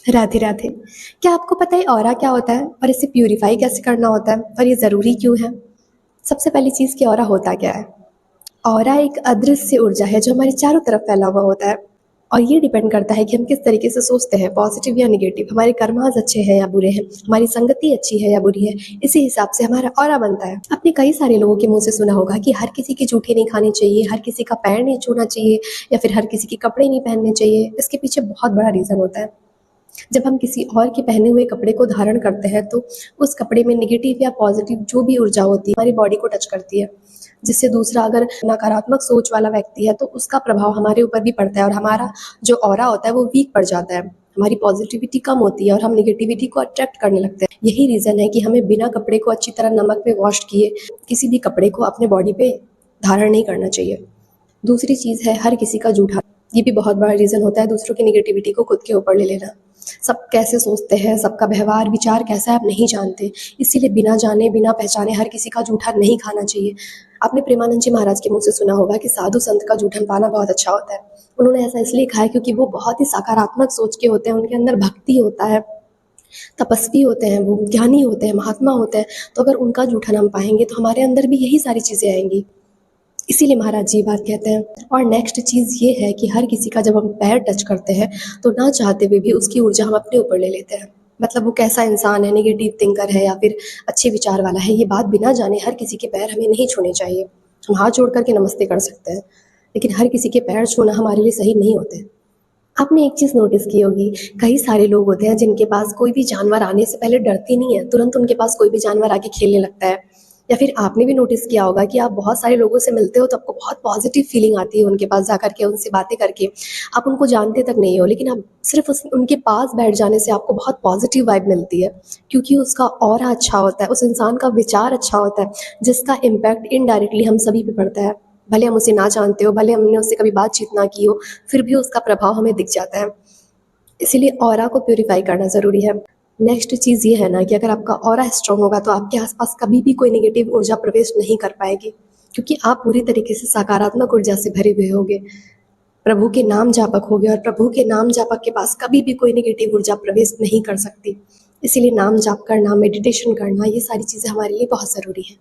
राधे राधे। क्या आपको पता है ऑरा क्या होता है और इसे प्यूरिफाई कैसे करना होता है और ये ज़रूरी क्यों है? सबसे पहली चीज़ कि ऑरा होता क्या है? ऑरा एक अदृश्य ऊर्जा है जो हमारे चारों तरफ फैला हुआ होता है और ये डिपेंड करता है कि हम किस तरीके से सोचते हैं, पॉजिटिव या नेगेटिव, हमारे कर्मास अच्छे हैं या बुरे हैं, हमारी संगति अच्छी है या बुरी है, इसी हिसाब से हमारा ऑरा बनता है। आपने कई सारे लोगों के मुंह से सुना होगा कि हर किसी की जूठे नहीं खानी चाहिए, हर किसी का पैर नहीं छूना चाहिए या फिर हर किसी के कपड़े नहीं पहनने चाहिए। इसके पीछे बहुत बड़ा रीज़न होता है। जब हम किसी और के पहने हुए कपड़े को धारण करते हैं तो उस कपड़े में नेगेटिव या पॉजिटिव जो भी ऊर्जा होती है हमारी बॉडी को टच करती है, जिससे दूसरा अगर नकारात्मक सोच वाला व्यक्ति है तो उसका प्रभाव हमारे ऊपर भी पड़ता है और हमारा जो ऑरा होता है वो वीक पड़ जाता है, हमारी पॉजिटिविटी कम होती है और हम नेगेटिविटी को अट्रैक्ट करने लगते हैं। यही रीज़न है कि हमें बिना कपड़े को अच्छी तरह नमक में वॉश किए किसी भी कपड़े को अपने बॉडी पे धारण नहीं करना चाहिए। दूसरी चीज़ है हर किसी का जूठा, ये भी बहुत बड़ा रीज़न होता है दूसरों की नेगेटिविटी को खुद के ऊपर ले लेना। सब कैसे सोचते हैं, सबका व्यवहार विचार कैसा है आप नहीं जानते, इसीलिए बिना जाने बिना पहचाने हर किसी का जूठा नहीं खाना चाहिए। आपने प्रेमानंद जी महाराज के मुँह से सुना होगा कि साधु संत का जूठन पाना बहुत अच्छा होता है। उन्होंने ऐसा इसलिए कहा है क्योंकि वो बहुत ही सकारात्मक सोच के होते हैं, उनके अंदर भक्ति होता है, तपस्वी होते हैं, वो ज्ञानी होते हैं, महात्मा होते हैं। तो अगर उनका जूठन हम पाएंगे तो हमारे अंदर भी यही सारी चीज़ें आएंगी, इसीलिए महाराज जी ये बात कहते हैं। और नेक्स्ट चीज़ ये है कि हर किसी का जब हम पैर टच करते हैं तो ना चाहते हुए भी उसकी ऊर्जा हम अपने ऊपर ले लेते हैं। मतलब वो कैसा इंसान है, नेगेटिव थिंकर है या फिर अच्छे विचार वाला है, ये बात बिना जाने हर किसी के पैर हमें नहीं छूने चाहिए। हम हाथ जोड़ करके नमस्ते कर सकते हैं, लेकिन हर किसी के पैर छूना हमारे लिए सही नहीं होते। आपने एक चीज़ नोटिस की होगी, कई सारे लोग होते हैं जिनके पास कोई भी जानवर आने से पहले डरते नहीं है, तुरंत उनके पास कोई भी जानवर आके खेलने लगता है। या फिर आपने भी नोटिस किया होगा कि आप बहुत सारे लोगों से मिलते हो तो आपको बहुत पॉजिटिव फीलिंग आती है उनके पास जा करके, उनसे बातें करके। आप उनको जानते तक नहीं हो लेकिन आप सिर्फ उनके पास बैठ जाने से आपको बहुत पॉजिटिव वाइब मिलती है, क्योंकि उसका ऑरा अच्छा होता है, उस इंसान का विचार अच्छा होता है, जिसका इम्पैक्ट इनडायरेक्टली हम सभी पे पड़ता है। भले हम उसे ना जानते हो, भले हमने उससे कभी बातचीत ना की हो, फिर भी उसका प्रभाव हमें दिख जाता है। इसीलिए ऑरा को प्यूरिफाई करना ज़रूरी है। नेक्स्ट चीज़ ये है ना कि अगर आपका ऑरा स्ट्रांग होगा तो आपके आसपास कभी भी कोई नेगेटिव ऊर्जा प्रवेश नहीं कर पाएगी, क्योंकि आप पूरी तरीके से सकारात्मक ऊर्जा से भरे हुए होगे, प्रभु के नाम जापक होगे और प्रभु के नाम जापक के पास कभी भी कोई नेगेटिव ऊर्जा प्रवेश नहीं कर सकती। इसीलिए नाम जाप करना, मेडिटेशन करना, ये सारी चीज़ें हमारे लिए बहुत ज़रूरी है।